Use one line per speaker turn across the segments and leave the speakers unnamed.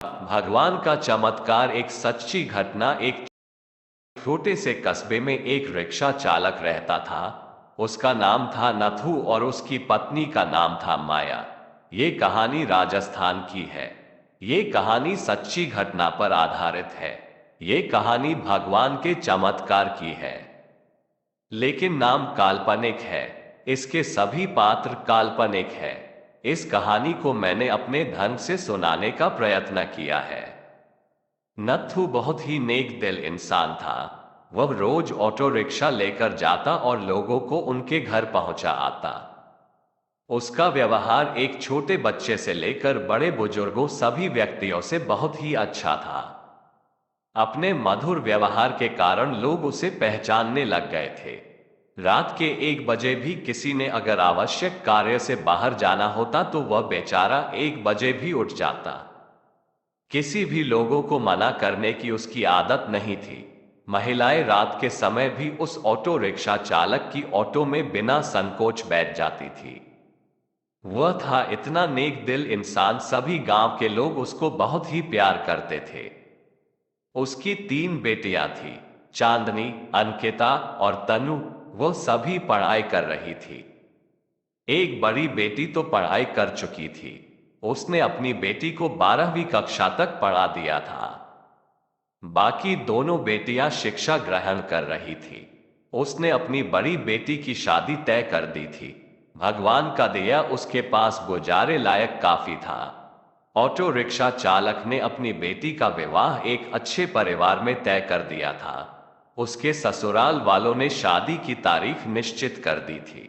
भगवान का चमत्कार। एक सच्ची घटना। एक छोटे से कस्बे में एक रिक्शा चालक रहता था। उसका नाम था नथु और उसकी पत्नी का नाम था माया। ये कहानी राजस्थान की है। ये कहानी सच्ची घटना पर आधारित है। ये कहानी भगवान के चमत्कार की है। लेकिन नाम काल्पनिक है। इसके सभी पात्र काल्पनिक है। इस कहानी को मैंने अपने ढंग से सुनाने का प्रयत्न किया है। नत्थु बहुत ही नेक दिल इंसान था। वह रोज ऑटो रिक्शा लेकर जाता और लोगों को उनके घर पहुंचा आता। उसका व्यवहार एक छोटे बच्चे से लेकर बड़े बुजुर्गों सभी व्यक्तियों से बहुत ही अच्छा था। अपने मधुर व्यवहार के कारण लोग उसे पहचानने लग गए थे। रात के 1 बजे भी किसी ने अगर आवश्यक कार्य से बाहर जाना होता तो वह बेचारा 1 बजे भी उठ जाता। किसी भी लोगों को मना करने की उसकी आदत नहीं थी। महिलाएं रात के समय भी उस ऑटो रिक्शा चालक की ऑटो में बिना संकोच बैठ जाती थी। वह था इतना नेक दिल इंसान, सभी गांव के लोग उसको बहुत ही प्यार करते थे। उसकी 3 बेटियां थी, चांदनी, अंकिता और तनु। वो सभी पढ़ाई कर रही थी। एक बड़ी बेटी तो पढ़ाई कर चुकी थी। उसने अपनी बेटी को 12वीं कक्षा तक पढ़ा दिया था। बाकी दोनों बेटियां शिक्षा ग्रहण कर रही थी। उसने अपनी बड़ी बेटी की शादी तय कर दी थी। भगवान का दिया उसके पास गुजारे लायक काफी था। ऑटो रिक्शा चालक ने अपनी बेटी का विवाह एक अच्छे परिवार में तय कर दिया था। उसके ससुराल वालों ने शादी की तारीख निश्चित कर दी थी।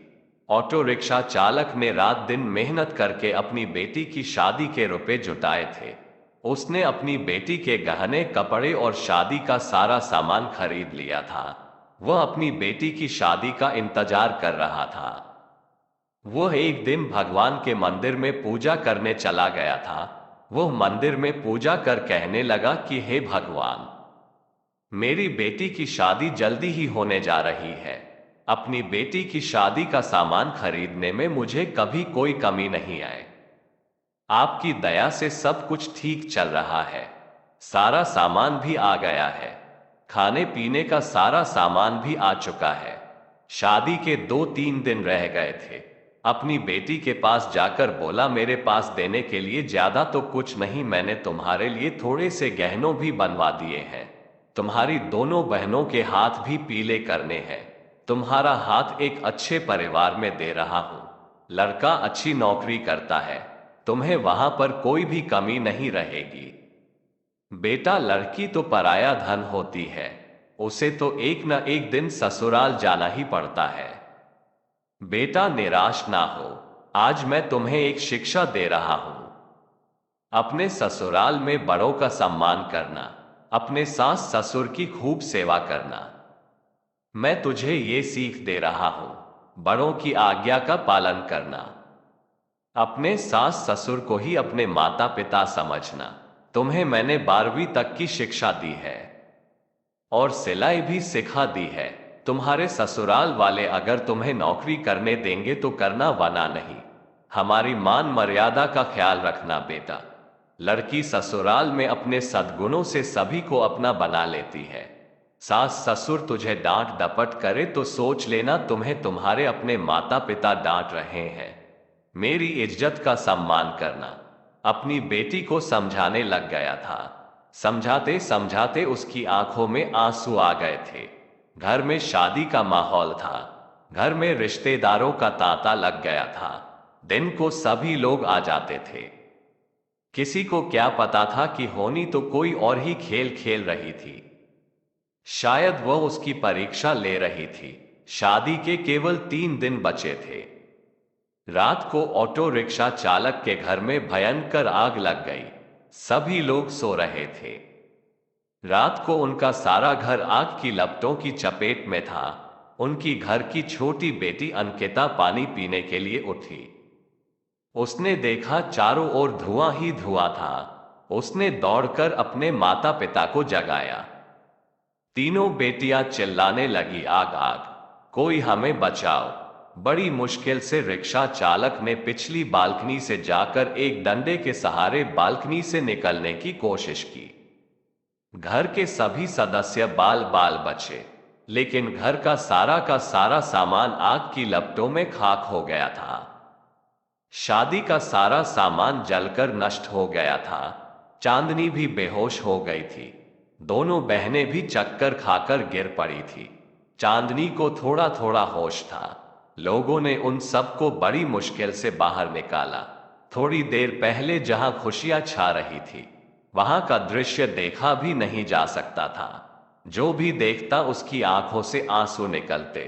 ऑटो रिक्शा चालक ने रात दिन मेहनत करके अपनी बेटी की शादी के रुपए जुटाए थे। उसने अपनी बेटी के गहने, कपड़े और शादी का सारा सामान खरीद लिया था। वह अपनी बेटी की शादी का इंतजार कर रहा था। वह एक दिन भगवान के मंदिर में पूजा करने चला गया था। वह मंदिर में पूजा कर कहने लगा कि हे भगवान, मेरी बेटी की शादी जल्दी ही होने जा रही है। अपनी बेटी की शादी का सामान खरीदने में मुझे कभी कोई कमी नहीं आए। आपकी दया से सब कुछ ठीक चल रहा है। सारा सामान भी आ गया है। खाने पीने का सारा सामान भी आ चुका है। शादी के 2-3 दिन रह गए थे। अपनी बेटी के पास जाकर बोला, मेरे पास देने के लिए ज्यादा तो कुछ नहीं, मैंने तुम्हारे लिए थोड़े से गहनों भी बनवा दिए हैं। तुम्हारी दोनों बहनों के हाथ भी पीले करने हैं। तुम्हारा हाथ एक अच्छे परिवार में दे रहा हूं। लड़का अच्छी नौकरी करता है। तुम्हें वहां पर कोई भी कमी नहीं रहेगी। बेटा, लड़की तो पराया धन होती है। उसे तो एक न एक दिन ससुराल जाना ही पड़ता है। बेटा, निराश ना हो। आज मैं तुम्हें एक शिक्षा दे रहा हूं। अपने ससुराल में बड़ों का सम्मान करना, अपने सास ससुर की खूब सेवा करना। मैं तुझे ये सीख दे रहा हूं, बड़ों की आज्ञा का पालन करना। अपने सास ससुर को ही अपने माता पिता समझना। तुम्हें मैंने 12वीं तक की शिक्षा दी है और सिलाई भी सिखा दी है। तुम्हारे ससुराल वाले अगर तुम्हें नौकरी करने देंगे तो करना, वरना नहीं। हमारी मान मर्यादा का ख्याल रखना बेटा। लड़की ससुराल में अपने सद्गुणों से सभी को अपना बना लेती है। सास ससुर तुझे डांट डपट करे तो सोच लेना तुम्हें तुम्हारे अपने माता पिता डांट रहे हैं। मेरी इज्जत का सम्मान करना। अपनी बेटी को समझाने लग गया था। समझाते समझाते उसकी आंखों में आंसू आ गए थे। घर में शादी का माहौल था। घर में रिश्तेदारों का तांता लग गया था। दिन को सभी लोग आ जाते थे। किसी को क्या पता था कि होनी तो कोई और ही खेल खेल रही थी। शायद वह उसकी परीक्षा ले रही थी। शादी के केवल 3 दिन बचे थे। रात को ऑटो रिक्शा चालक के घर में भयंकर आग लग गई। सभी लोग सो रहे थे। रात को उनका सारा घर आग की लपटों की चपेट में था। उनकी घर की छोटी बेटी अंकिता पानी पीने के लिए उठी। उसने देखा चारों ओर धुआं ही धुआं था। उसने दौड़कर अपने माता पिता को जगाया। तीनों बेटियां चिल्लाने लगी, आग आग, कोई हमें बचाओ। बड़ी मुश्किल से रिक्शा चालक ने पिछली बालकनी से जाकर एक डंडे के सहारे बालकनी से निकलने की कोशिश की। घर के सभी सदस्य बाल बाल बचे, लेकिन घर का सारा सामान आग की लपटों में खाक हो गया था। शादी का सारा सामान जलकर नष्ट हो गया था। चांदनी भी बेहोश हो गई थी। दोनों बहनें भी चक्कर खाकर गिर पड़ी थी। चांदनी को थोड़ा थोड़ा होश था। लोगों ने उन सबको बड़ी मुश्किल से बाहर निकाला। थोड़ी देर पहले जहां खुशियां छा रही थी, वहां का दृश्य देखा भी नहीं जा सकता था। जो भी देखता उसकी आंखों से आंसू निकलते।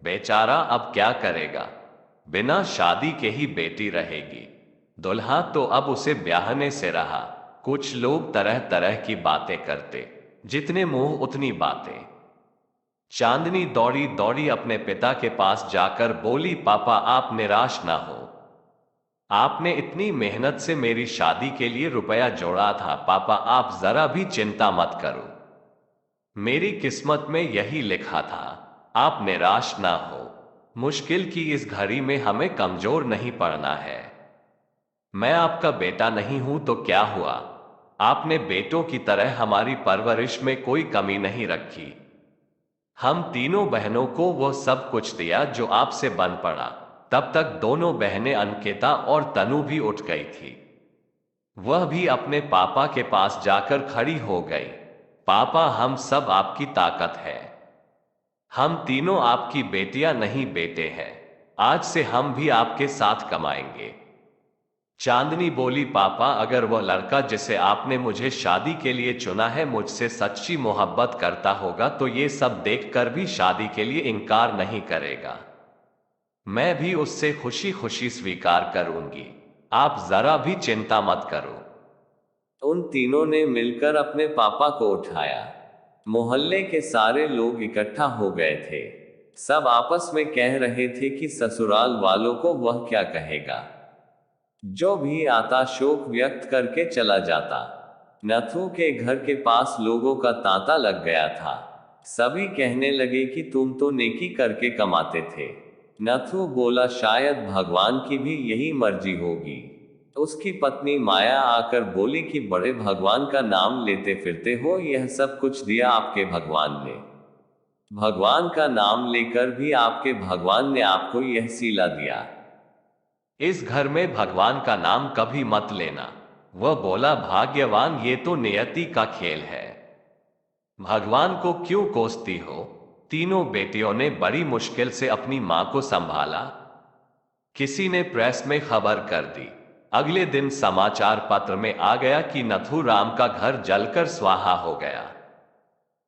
बेचारा अब क्या करेगा? बिना शादी के ही बेटी रहेगी। दुल्हा तो अब उसे ब्याहने से रहा। कुछ लोग तरह तरह की बातें करते, जितने मुंह उतनी बातें। चांदनी दौड़ी दौड़ी अपने पिता के पास जाकर बोली, पापा आप निराश ना हो। आपने इतनी मेहनत से मेरी शादी के लिए रुपया जोड़ा था। पापा आप जरा भी चिंता मत करो। मेरी किस्मत में यही लिखा था। आप निराश ना हो। मुश्किल की इस घड़ी में हमें कमजोर नहीं पड़ना है। मैं आपका बेटा नहीं हूं तो क्या हुआ? आपने बेटों की तरह हमारी परवरिश में कोई कमी नहीं रखी। हम तीनों बहनों को वो सब कुछ दिया जो आपसे बन पड़ा। तब तक दोनों बहनें अंकिता और तनु भी उठ गई थी। वह भी अपने पापा के पास जाकर खड़ी हो गई। पापा हम सब आपकी ताकत है। हम तीनों आपकी बेटियां नहीं बेटे हैं। आज से हम भी आपके साथ कमाएंगे। चांदनी बोली, पापा अगर वह लड़का जिसे आपने मुझे शादी के लिए चुना है मुझसे सच्ची मोहब्बत करता होगा तो ये सब देखकर भी शादी के लिए इनकार नहीं करेगा। मैं भी उससे खुशी खुशी स्वीकार करूंगी। आप जरा भी चिंता मत करो। उन तीनों ने मिलकर अपने पापा को उठाया। मोहल्ले के सारे लोग इकट्ठा हो गए थे। सब आपस में कह रहे थे कि ससुराल वालों को वह क्या कहेगा। जो भी आता शोक व्यक्त करके चला जाता। नथु के घर के पास लोगों का तांता लग गया था। सभी कहने लगे कि तुम तो नेकी करके कमाते थे। नथु बोला, शायद भगवान की भी यही मर्जी होगी। उसकी पत्नी माया आकर बोली कि बड़े भगवान का नाम लेते फिरते हो, यह सब कुछ दिया आपके भगवान ने। भगवान का नाम लेकर भी आपके भगवान ने आपको यह सीला दिया। इस घर में भगवान का नाम कभी मत लेना। वह बोला, भाग्यवान ये तो नियति का खेल है। भगवान को क्यों कोसती हो? तीनों बेटियों ने बड़ी मुश्किल से अपनी मां को संभाला। किसी ने प्रेस में खबर कर दी। अगले दिन समाचार पत्र में आ गया कि नथुराम का घर जलकर स्वाहा हो गया।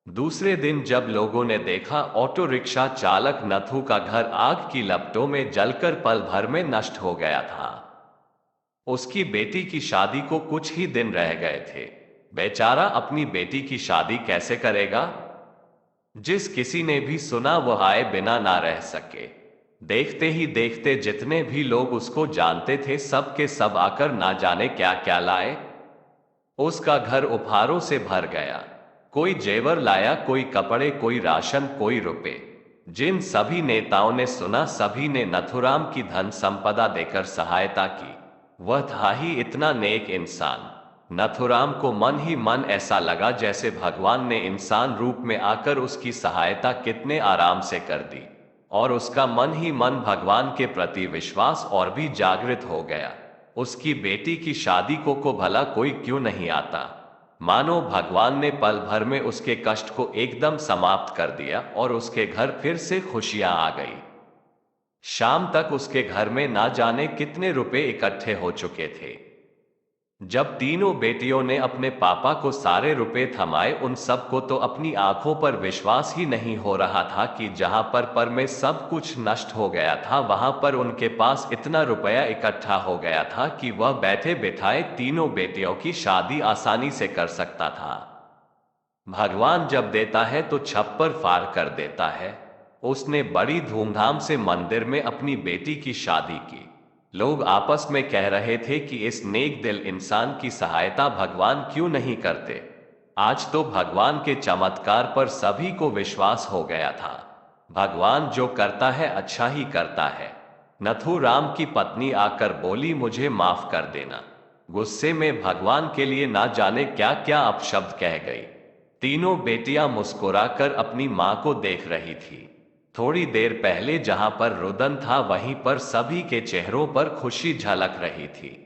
दूसरे दिन जब लोगों ने देखा, ऑटो रिक्शा चालक नथु का घर आग की लपटों में जलकर पल भर में नष्ट हो गया था। उसकी बेटी की शादी को कुछ ही दिन रह गए थे। बेचारा अपनी बेटी की शादी कैसे करेगा? जिस किसी ने भी सुना वह आए बिना ना रह सके। देखते ही देखते जितने भी लोग उसको जानते थे सब के सब आकर ना जाने क्या क्या लाए। उसका घर उपहारों से भर गया। कोई जेवर लाया, कोई कपड़े, कोई राशन, कोई रुपए। जिन सभी नेताओं ने सुना सभी ने नथुराम की धन संपदा देकर सहायता की। वह था ही इतना नेक इंसान। नथुराम को मन ही मन ऐसा लगा जैसे भगवान ने इंसान रूप में आकर उसकी सहायता कितने आराम से कर दी, और उसका मन ही मन भगवान के प्रति विश्वास और भी जागृत हो गया। उसकी बेटी की शादी को भला कोई क्यों नहीं आता। मानो भगवान ने पल भर में उसके कष्ट को एकदम समाप्त कर दिया और उसके घर फिर से खुशियां आ गई। शाम तक उसके घर में ना जाने कितने रुपए इकट्ठे हो चुके थे। जब तीनों बेटियों ने अपने पापा को सारे रुपए थमाए, उन सबको तो अपनी आंखों पर विश्वास ही नहीं हो रहा था कि जहां पर में सब कुछ नष्ट हो गया था वहां पर उनके पास इतना रुपया इकट्ठा हो गया था कि वह बैठे बिठाए तीनों बेटियों की शादी आसानी से कर सकता था। भगवान जब देता है तो छप्पर फाड़ कर देता है। उसने बड़ी धूमधाम से मंदिर में अपनी बेटी की शादी की। लोग आपस में कह रहे थे कि इस नेक दिल इंसान की सहायता भगवान क्यों नहीं करते। आज तो भगवान के चमत्कार पर सभी को विश्वास हो गया था। भगवान जो करता है अच्छा ही करता है। नथुराम की पत्नी आकर बोली, मुझे माफ कर देना। गुस्से में भगवान के लिए ना जाने क्या क्या अपशब्द कह गई। तीनों बेटियां मुस्कुराकर अपनी मां को देख रही थी। थोड़ी देर पहले जहां पर रुदन था वहीं पर सभी के चेहरों पर खुशी झलक रही थी।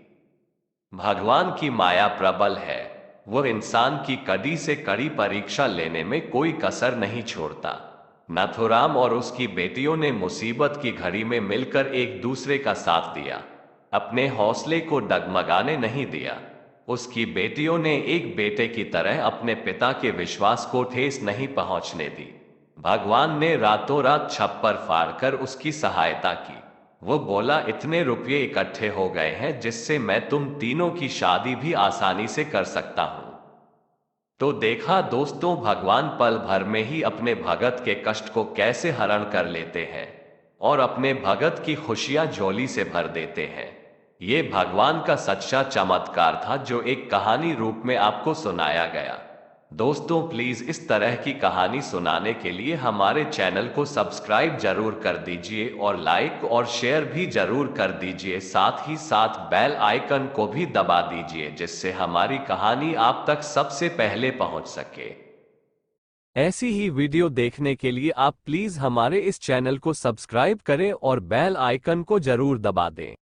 भगवान की माया प्रबल है। वो इंसान की कड़ी से कड़ी परीक्षा लेने में कोई कसर नहीं छोड़ता। नथुराम और उसकी बेटियों ने मुसीबत की घड़ी में मिलकर एक दूसरे का साथ दिया, अपने हौसले को डगमगाने नहीं दिया। उसकी बेटियों ने एक बेटे की तरह अपने पिता के विश्वास को ठेस नहीं पहुंचने दी। भगवान ने रातों रात छप्पर फाड़कर उसकी सहायता की। वो बोला, इतने रुपये इकट्ठे हो गए हैं जिससे मैं तुम तीनों की शादी भी आसानी से कर सकता हूं। तो देखा दोस्तों, भगवान पल भर में ही अपने भगत के कष्ट को कैसे हरण कर लेते हैं और अपने भगत की खुशियां झोली से भर देते हैं। ये भगवान का सच्चा चमत्कार था जो एक कहानी रूप में आपको सुनाया गया। दोस्तों प्लीज इस तरह की कहानी सुनाने के लिए हमारे चैनल को सब्सक्राइब जरूर कर दीजिए और लाइक और शेयर भी जरूर कर दीजिए। साथ ही साथ बेल आइकन को भी दबा दीजिए जिससे हमारी कहानी आप तक सबसे पहले पहुंच सके। ऐसी ही वीडियो देखने के लिए आप प्लीज हमारे इस चैनल को सब्सक्राइब करें और बेल आइकन को जरूर दबा दें।